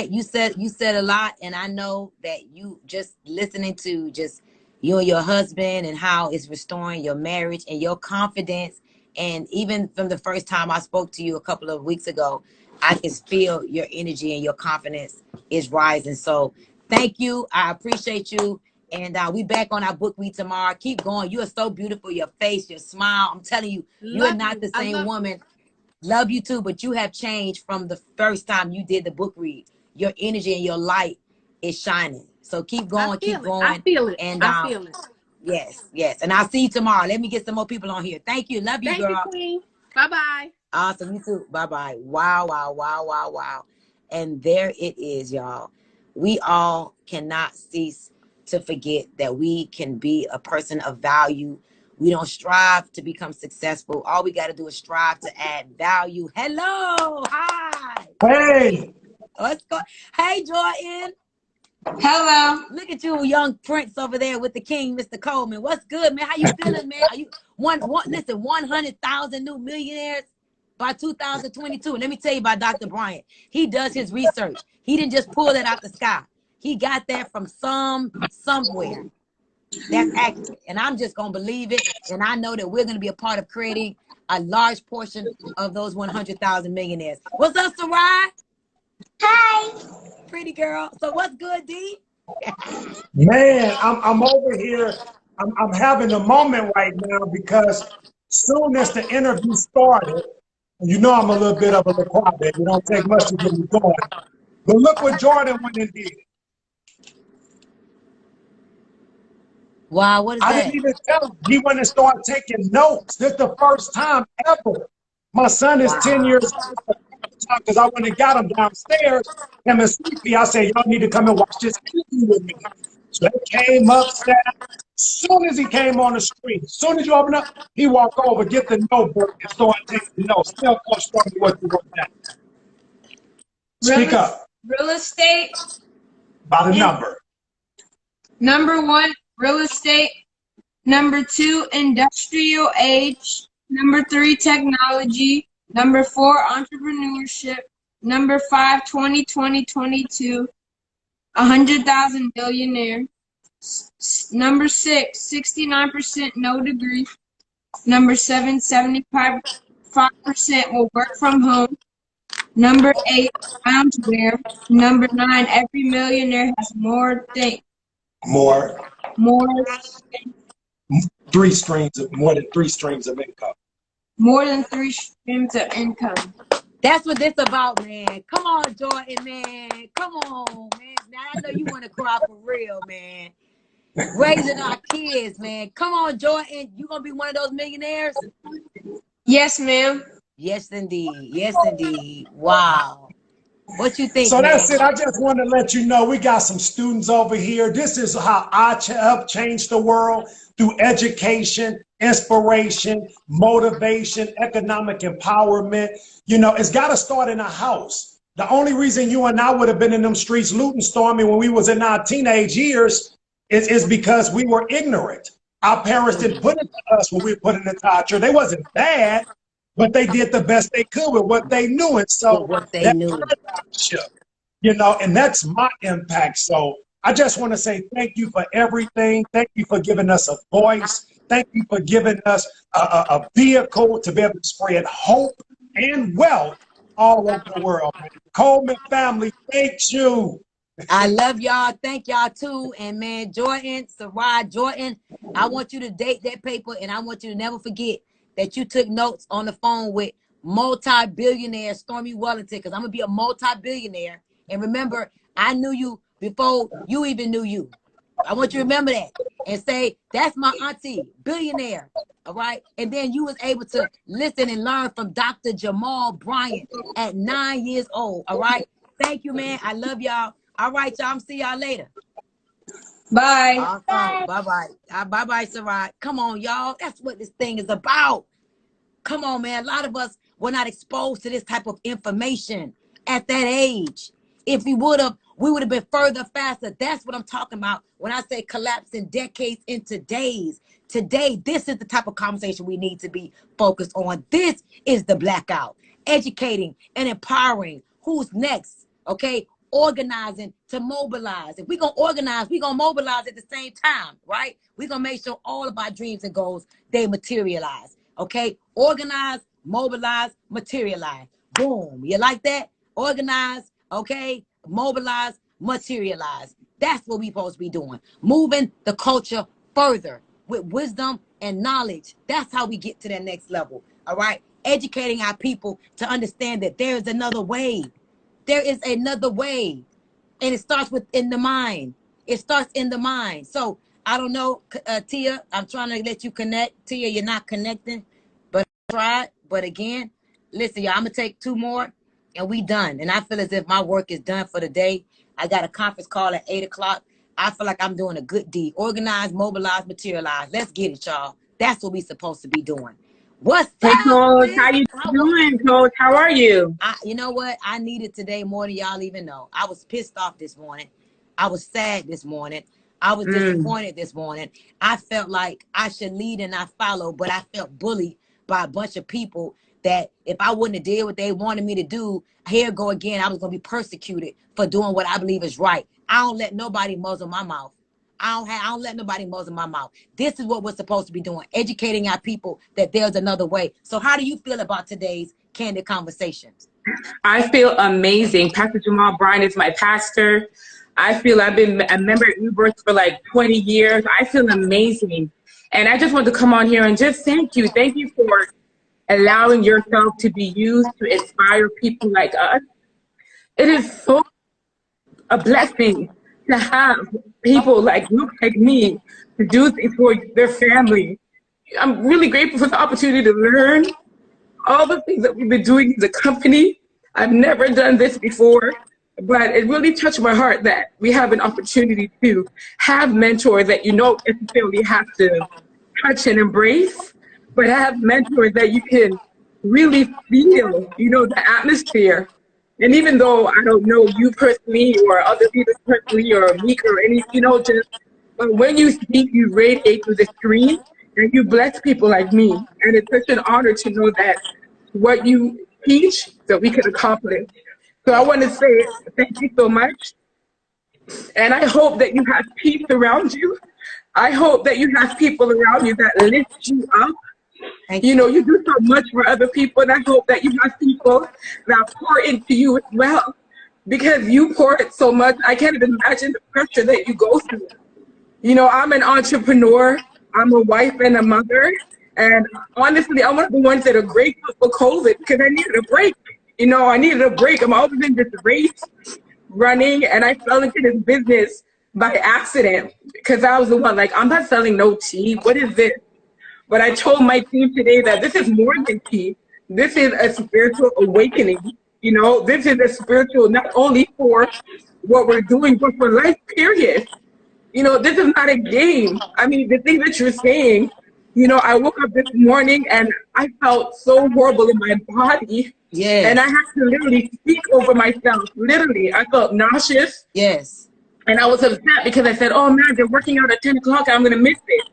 you said a lot, and I know that you just listening to just you and your husband and how it's restoring your marriage and your confidence. And even from the first time I spoke to you a couple of weeks ago, I can feel your energy and your confidence is rising. So thank you. I appreciate you. And we back on our book read tomorrow. Keep going. You are so beautiful. Your face, your smile. I'm telling you, you are not the same woman. Love you too, but you have changed from the first time you did the book read. Your energy and your light is shining. So keep going, keep going. I feel it. And I feel it. Yes. And I'll see you tomorrow. Let me get some more people on here. Thank you. Love you, girl. Thank you, Queen. Bye-bye. Awesome. You too. Bye-bye. Wow. And there it is, y'all. We all cannot cease to forget that we can be a person of value. We don't strive to become successful. All we got to do is strive to add value. Hello. Hi. Hey. Let's go. Hey, Jordan. Hello. Look at you, young prince over there with the king, Mr. Coleman. What's good, man? How you feeling, man? Are you 100,000 new millionaires by 2022? Let me tell you about Dr. Bryant. He does his research. He didn't just pull that out the sky. He got that from somewhere. That's accurate. And I'm just going to believe it. And I know that we're going to be a part of creating a large portion of those 100,000 millionaires. What's up, Sarai? Hi. Pretty girl. So what's good, D? Man, I'm over here. I'm having a moment right now because Soon as the interview started, you know I'm a little bit of a crybaby. It don't take much to get me going. But look what Jordan went and did. Wow, what is I that? didn't even tell him. He went and started taking notes. This is the first time ever. My son is 10 years old because I went and got him downstairs. Him and Sleepy, I said, y'all need to come and watch this interview with me. So they came up, sat. Soon as he came on the screen, as soon as you open up, he walked over, get the notebook, and start taking notes. Tell Coach Stormy what you wrote down. Speak up. Real estate. By the number. Number 1, real estate. Number 2, industrial age. Number 3, technology. Number 4, entrepreneurship. Number 5, 2020-22. 100,000 billionaire. Number 6, 69% no degree. Number 7, 75% will work from home. Number 8, loungewear. Number 9, every millionaire has more things. More More than 3 streams of income. More than 3 streams of income. That's what this about, man. Come on, Jordan, man. Come on, man. Now I know you want to cry for real, man. Raising our kids, man. Come on, Jordan. You gonna be one of those millionaires? Yes, ma'am. Yes, indeed. Yes, indeed. Wow. What you think, So man? that's it. I just want to let you know we got some students over here. This is how I help change the world through education, inspiration, motivation, economic empowerment. You know, it's got to start in a house. The only reason you and I would have been in them streets looting, Stormy, when we was in our teenage years is because we were ignorant. Our parents didn't put it to us when we put it into our church. They wasn't bad, but they did the best they could with what they knew. And so what they knew. You know, and that's my impact. So I just want to say thank you for everything. Thank you for giving us a voice. Thank you for giving us a vehicle to be able to spread hope and wealth all over the world. Coleman family, thank you. I love y'all. Thank y'all too. And man, Jordan, Sarai, Jordan, I want you to date that paper, and I want you to never forget that you took notes on the phone with multi-billionaire Stormy Wellington, because I'm gonna be a multi-billionaire. And remember, I knew you before you even knew you. I want you to remember that and say, that's my auntie, billionaire. All right. And then you was able to listen and learn from Dr. Jamal Bryant at 9 years old. All right. Thank you, man. I love y'all. All right, y'all. I'm see y'all later. Bye. Awesome. Bye-bye. Bye-bye, Sarai. Come on, y'all. That's what this thing is about. Come on, man. A lot of us were not exposed to this type of information at that age. If we would have been further faster. That's what I'm talking about when I say collapsing decades into days. Today, this is the type of conversation we need to be focused on. This is the Blackout. Educating and empowering. Who's next? Okay? Organizing to mobilize. If we're going to organize, we're going to mobilize at the same time, right? We're going to make sure all of our dreams and goals, they materialize. Okay? Organize, mobilize, materialize. Boom. You like that? Organize, okay? Mobilize, materialize. That's what we're supposed to be doing. Moving the culture further with wisdom and knowledge. That's how we get to that next level. All right? Educating our people to understand that there is another way. There is another way. And it starts within the mind. It starts in the mind. So I don't know, Tia, I'm trying to let you connect. Tia, you're not connecting, but I tried. But again, listen, y'all, I'm going to take 2 more and we done. And I feel as if my work is done for the day. I got a conference call at 8 o'clock. I feel like I'm doing a good deed. Organize, mobilize, materialize. Let's get it, y'all. That's what we supposed to be doing. What's Hey, up, Coach, sis? how you doing, Coach? How are you? You know what? I needed today more than y'all even know. I was pissed off this morning. I was sad this morning. I was disappointed this morning. I felt like I should lead and not follow, but I felt bullied by a bunch of people that if I wouldn't have did what they wanted me to do, here go again, I was going to be persecuted for doing what I believe is right. I don't let nobody muzzle my mouth. I don't let nobody muzzle my mouth. This is what we're supposed to be doing, educating our people that there's another way. So how do you feel about today's Candid Conversations? I feel amazing. Pastor Jamal Bryant is my pastor. I feel I've been a member at New Birth for like 20 years. I feel amazing. And I just want to come on here and just thank you. Thank you for allowing yourself to be used to inspire people like us. It is so a blessing to have people like look like me to do things for their family. I'm really grateful for the opportunity to learn all the things that we've been doing as a company. I've never done this before, but it really touched my heart that we have an opportunity to have mentors that you don't necessarily have to touch and embrace, but have mentors that you can really feel, the atmosphere. And even though I don't know you personally or other people personally or Meek or any, just when you speak, you radiate through the screen and you bless people like me. And it's such an honor to know that what you teach that we can accomplish. So I want to say thank you so much. And I hope that you have peace around you. I hope that you have people around you that lift you up. You do so much for other people, and I hope that you have people that pour into you as well. Because you pour it so much, I can't even imagine the pressure that you go through. I'm an entrepreneur. I'm a wife and a mother. And honestly, I'm one of the ones that are grateful for COVID because I needed a break. I needed a break. I'm always in this race running, and I fell into this business by accident because I was the one like, I'm not selling no tea. What is this? But I told my team today that this is more than tea. This is a spiritual awakening. This is a spiritual, not only for what we're doing, but for life, period. This is not a game. I mean, the thing that you're saying, I woke up this morning and I felt so horrible in my body. Yes. And I had to literally speak over myself. Literally, I felt nauseous. Yes. And I was upset because I said, oh man, they're working out at 10 o'clock. I'm going to miss it.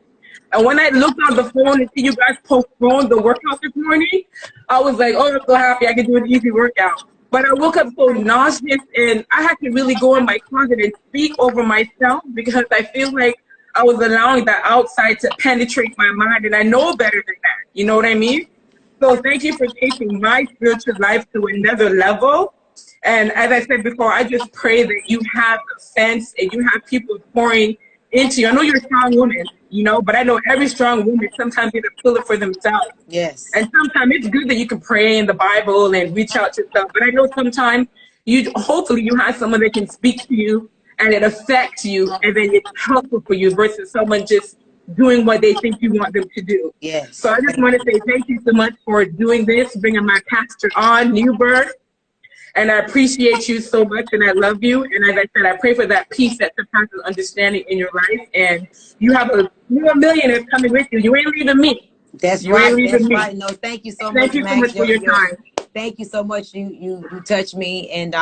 And when I looked on the phone and see you guys postpone the workout this morning, I was like, oh, I'm so happy I can do an easy workout. But I woke up so nauseous, and I had to really go in my closet and speak over myself because I feel like I was allowing the outside to penetrate my mind, and I know better than that. You know what I mean? So thank you for taking my spiritual life to another level. And as I said before, I just pray that you have a sense and you have people pouring into you. I know you're a strong woman, but I know every strong woman sometimes needs a pillar for themselves. Yes. And sometimes it's good that you can pray in the Bible and reach out to stuff. But I know sometimes hopefully you have someone that can speak to you and it affects you and then it's helpful for you versus someone just doing what they think you want them to do. Yes. So I just want to say thank you so much for doing this, bringing my pastor on, New Birth. And I appreciate you so much, and I love you. And as I said, I pray for that peace that surpasses understanding in your life. And you have a millionaire coming with you. You ain't leaving me. That's right. That's right. No, thank you so much. Thank you so much for your time. Thank you so much. You touched me, and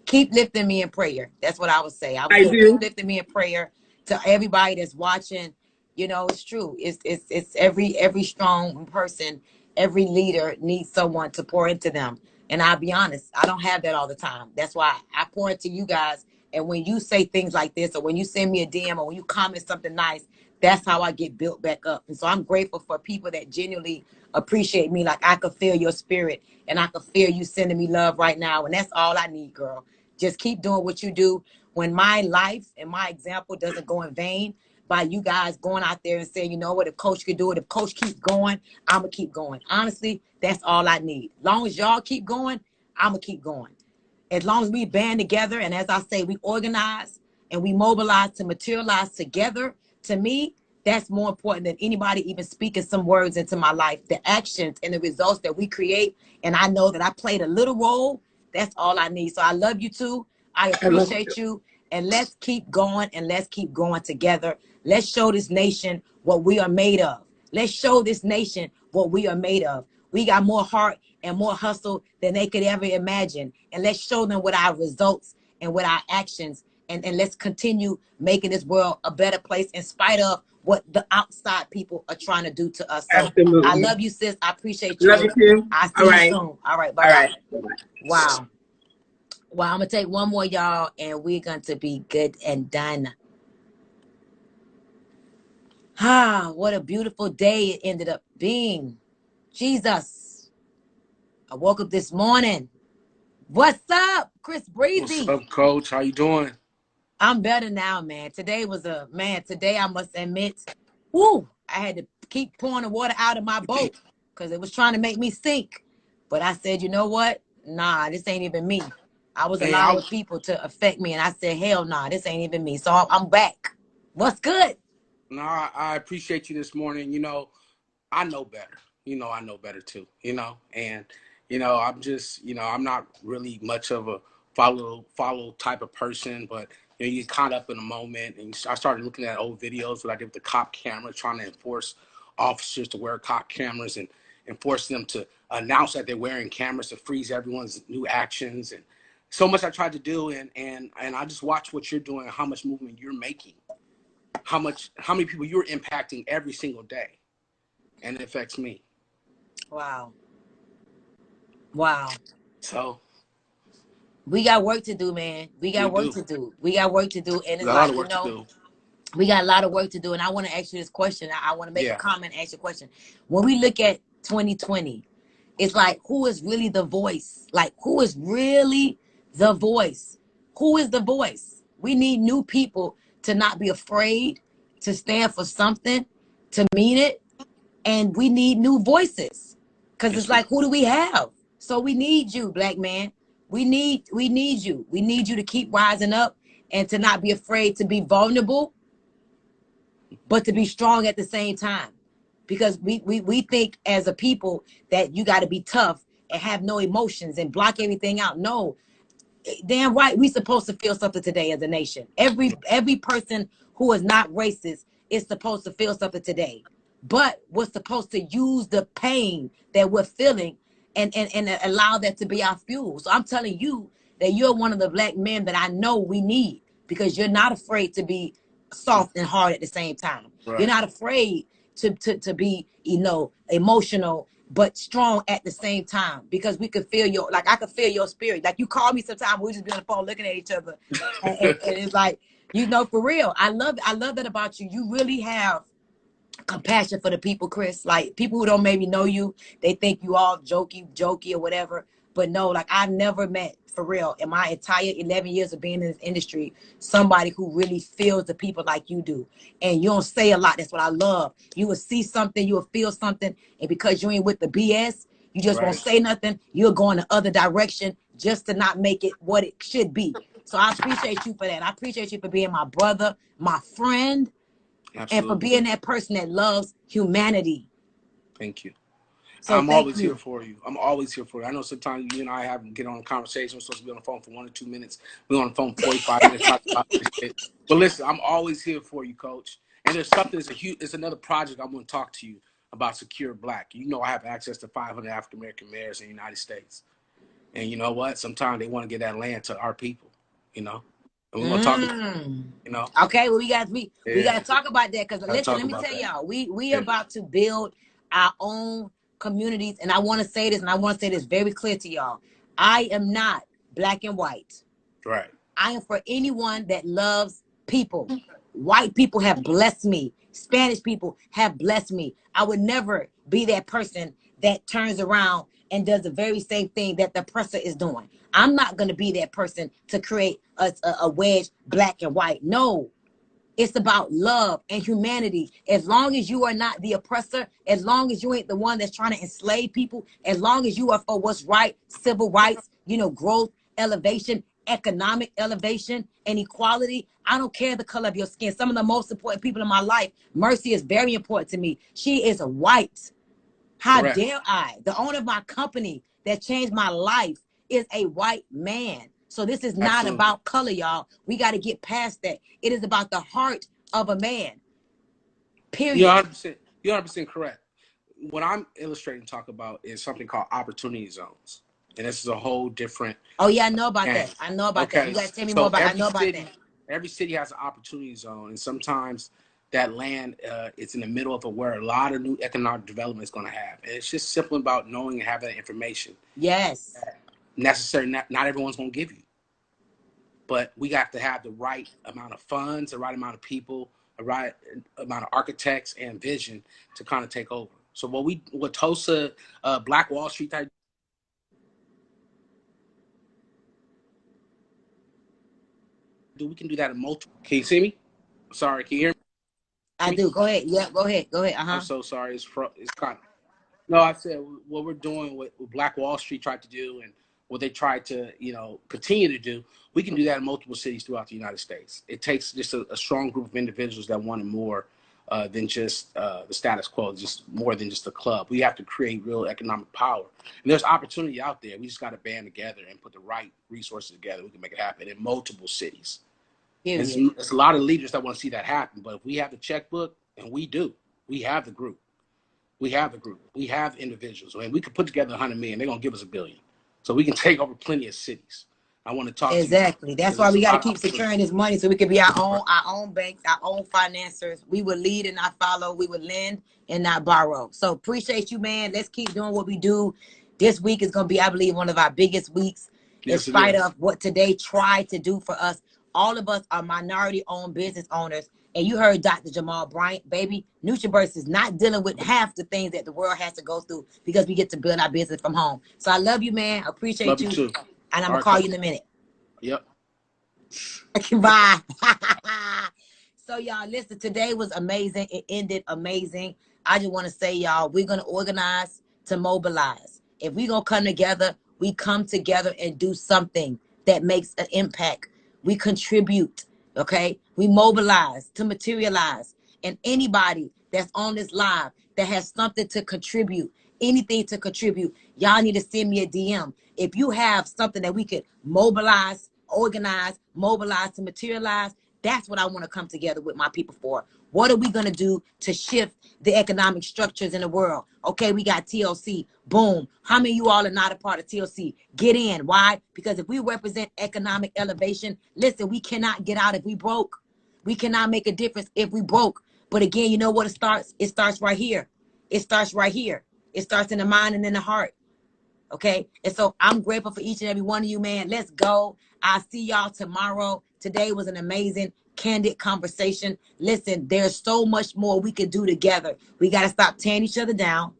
keep lifting me in prayer. That's what I would say. I do. Keep lifting me in prayer to everybody that's watching. It's true. It's every strong person, every leader needs someone to pour into them. And I'll be honest, I don't have that all the time. That's why I pour into you guys. And when you say things like this, or when you send me a DM, or when you comment something nice, that's how I get built back up. And so I'm grateful for people that genuinely appreciate me. Like I could feel your spirit, and I could feel you sending me love right now. And that's all I need, girl. Just keep doing what you do. When my life and my example doesn't go in vain, by you guys going out there and saying, you know what, if coach could do it, if coach keeps going, I'm going to keep going. Honestly, that's all I need. As long as y'all keep going, I'm going to keep going. As long as we band together, and as I say, we organize and we mobilize to materialize together, to me, that's more important than anybody even speaking some words into my life. The actions and the results that we create, and I know that I played a little role, that's all I need. So I love you too. I appreciate you. And let's keep going, and let's keep going together. Let's show this nation what we are made of. Let's show this nation what we are made of. We got more heart and more hustle than they could ever imagine. And let's show them with our results and with our actions. And let's continue making this world a better place in spite of what the outside people are trying to do to us. So absolutely. I love you, sis. I appreciate you. Love you too. I'll see you soon. All right. Bye. All right. Wow. Well, I'm going to take one more, y'all, and we're going to be good and done. What a beautiful day it ended up being. Jesus. I woke up this morning. What's up, Chris Breezy? What's up, Coach? How you doing? I'm better now, man. Today I must admit, I had to keep pouring the water out of my boat because it was trying to make me sink. But I said, you know what? Nah, this ain't even me. I was And allowing people to affect me, and I said, hell nah, this ain't even me. So I'm back. What's good? no, I appreciate you this morning. You know, I know better. You know, I know better too. You know, and you know, I'm just, you know, I'm not really much of a follow type of person, but you know, you get caught up in a moment, and I started looking at old videos what I did with the cop camera, trying to enforce officers to wear cop cameras and enforce them to announce that they're wearing cameras to freeze everyone's new actions, and so much I tried to do, and I just watch what you're doing and how much movement you're making, how many people you're impacting every single day, and it affects me. Wow. Wow. So We got work to do, man. We we got work do. to do. We got work to do. And We it's got a lot like, of you work to know, do. we got a lot of work to do. And I want to ask you this question. I want to make a Yeah. comment, ask you a question. When we look at 2020, it's like, who is really the voice? Like, who is really the voice? Who is the voice? We need new people to not be afraid to stand for something, to mean it. And we need new voices. Because it's Yes, we like, who do we have? So we need you, black man. We need you. We need you to keep rising up and to not be afraid to be vulnerable, but to be strong at the same time. Because we think as a people that you got to be tough and have no emotions and block everything out. No, damn right, we supposed to feel something today as a nation. Every person who is not racist is supposed to feel something today. But we're supposed to use the pain that we're feeling and allow that to be our fuel. So I'm telling you that you're one of the black men that I know we need, because you're not afraid to be soft and hard at the same time. You're right. not afraid to be, you know, emotional but strong at the same time, because we could feel your, like I could feel your spirit. Like you call me sometimes, we just be on the phone looking at each other, and it's like, you know, for real. I love that about you. You really have compassion for the people, Chris. Like people who don't maybe know you, they think you all jokey or whatever. But no, like I've never met, for real, in my entire 11 years of being in this industry, somebody who really feels the people like you do. And you don't say a lot. That's what I love. You will see something, you will feel something, and because you ain't with the BS, you just won't Right. say nothing. You'll go in the other direction just to not make it what it should be. So I appreciate you for that. I appreciate you for being my brother, my friend, and for Absolutely. being that person that loves humanity. Thank you. So I'm thank always here you. for you. I'm always here for you. I know sometimes you and I have to get on a conversation. We're supposed to be on the phone for 1 or 2 minutes. We're on the phone 45 minutes talking about this shit. But listen, I'm always here for you, Coach. And there's something, it's another project I want to talk to you about, Secure Black. You know I have access to 500 African American mayors in the United States. And you know what? Sometimes they want to get that land to our people, you know? And we're going to talk about it, you know? Okay, well we got Yeah. to talk about that, because Gotta listen, talk let me about tell that. y'all, we Yeah. about to build our own communities, and I want to say this, and I want to say this very clear to y'all. I am not black and white. Right. I am for anyone that loves people. White people have blessed me. Spanish people have blessed me. I would never be that person that turns around and does the very same thing that the oppressor is doing. I'm not going to be that person to create a wedge, black and white. No, it's about love and humanity. As long as you are not the oppressor, as long as you ain't the one that's trying to enslave people, as long as you are for what's right, civil rights, you know, growth, elevation, economic elevation, and equality. I don't care the color of your skin. Some of the most important people in my life, Mercy is very important to me. She is a white. How Correct. dare I? The owner of my company that changed my life is a white man. So this is not Absolutely. about color, y'all. We got to get past that. It is about the heart of a man. You're Period. 100%. You're 100% correct. What I'm illustrating and talk about is something called opportunity zones, and this is a whole different Oh yeah, I know about game. that. I know about that. You Okay, guys tell me more so about. I know about that. every city has an opportunity zone, and sometimes that land it's in the middle of where a lot of new economic development is going to have, and it's just simply about knowing and having that information. Yes. Necessary, not everyone's going to give you, but we got to have the right amount of funds, the right amount of people, the right amount of architects and vision to kind of take over. So what Tulsa, Black Wall Street type do, we can do that in multiple. Can you see me? Sorry, can you hear me? I do. Go ahead. Yeah, go ahead. Go ahead. I'm so sorry. It's kind of, no, I said what we're doing, what Black Wall Street tried to do, and what they tried to, continue to do. We can do that in multiple cities throughout the United States. It takes just a strong group of individuals that wanted more than just the status quo, just more than just a club. We have to create real economic power. And there's opportunity out there. We just got to band together and put the right resources together. We can make it happen in multiple cities. There's a lot of leaders that want to see that happen. But if we have the checkbook, and we do, we have the group. We have individuals. And we could put together 100 million. They're going to give us $1 billion. So we can take over plenty of cities. I want to talk exactly. To you. That's why we got to keep securing this money so we can be our own banks, our own financiers. We will lead and not follow. We will lend and not borrow. So appreciate you, man. Let's keep doing what we do. This week is going to be, I believe, one of our biggest weeks. Yes, in spite of what today tried to do for us. All of us are minority-owned business owners. And you heard Dr. Jamal Bryant, baby. NutriBurst is not dealing with half the things that the world has to go through because we get to build our business from home. So I love you, man. I appreciate love you too. And I'm going to call you in a minute. Yep. Bye. So, y'all, listen, today was amazing. It ended amazing. I just want to say, y'all, we're going to organize to mobilize. If we're going to come together, we come together and do something that makes an impact. We contribute, okay? We mobilize to materialize. And anybody that's on this live that has something to contribute, anything to contribute, y'all need to send me a DM. If you have something that we could mobilize, organize, mobilize to materialize, that's what I want to come together with my people for. What are we going to do to shift the economic structures in the world? Okay, we got TLC. Boom. How many of you all are not a part of TLC? Get in. Why? Because if we represent economic elevation, listen, we cannot get out if we broke. We cannot make a difference if we broke. But again, you know what it starts? It starts right here. It starts right here. It starts in the mind and in the heart. Okay? And so I'm grateful for each and every one of you, man. Let's go. I'll see y'all tomorrow. Today was an amazing, candid conversation. Listen, there's so much more we could do together. We got to stop tearing each other down.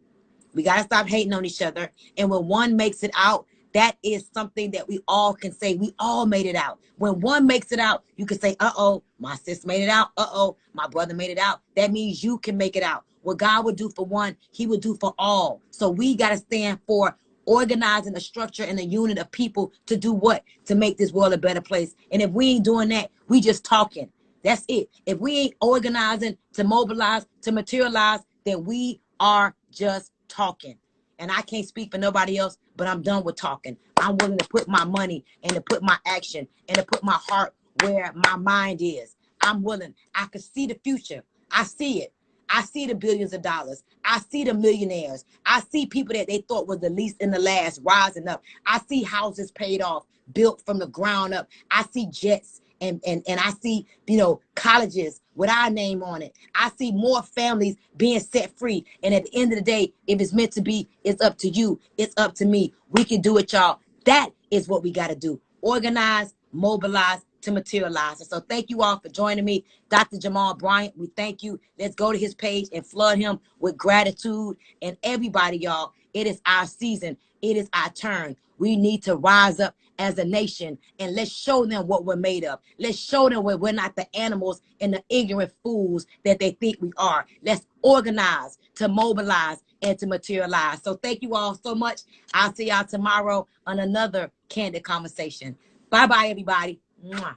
We got to stop hating on each other. And when one makes it out, that is something that we all can say. We all made it out. When one makes it out, you can say, uh-oh, my sis made it out. Uh-oh, my brother made it out. That means you can make it out. What God would do for one, he would do for all. So we got to stand for organizing a structure and a unit of people to do what? To make this world a better place. And if we ain't doing that, we just talking. That's it. If we ain't organizing to mobilize, to materialize, then we are just talking. And I can't speak for nobody else, but I'm done with talking. I'm willing to put my money and to put my action and to put my heart where my mind is. I'm willing. I can see the future. I see it. I see the billions of dollars. I see the millionaires. I see people that they thought was the least in the last rising up. I see houses paid off, built from the ground up. I see jets and I see, colleges with our name on it. I see more families being set free. And at the end of the day, if it's meant to be, it's up to you. It's up to me. We can do it, y'all. That is what we got to do. Organize, mobilize, to materialize. And so thank you all for joining me. Dr. Jamal Bryant, we thank you. Let's go to his page and flood him with gratitude. And everybody, y'all, it is our season. It is our turn. We need to rise up as a nation and let's show them what we're made of. Let's show them we're not the animals and the ignorant fools that they think we are. Let's organize to mobilize and to materialize. So thank you all so much. I'll see y'all tomorrow on another Candid Conversation. Bye-bye, everybody. Mwah.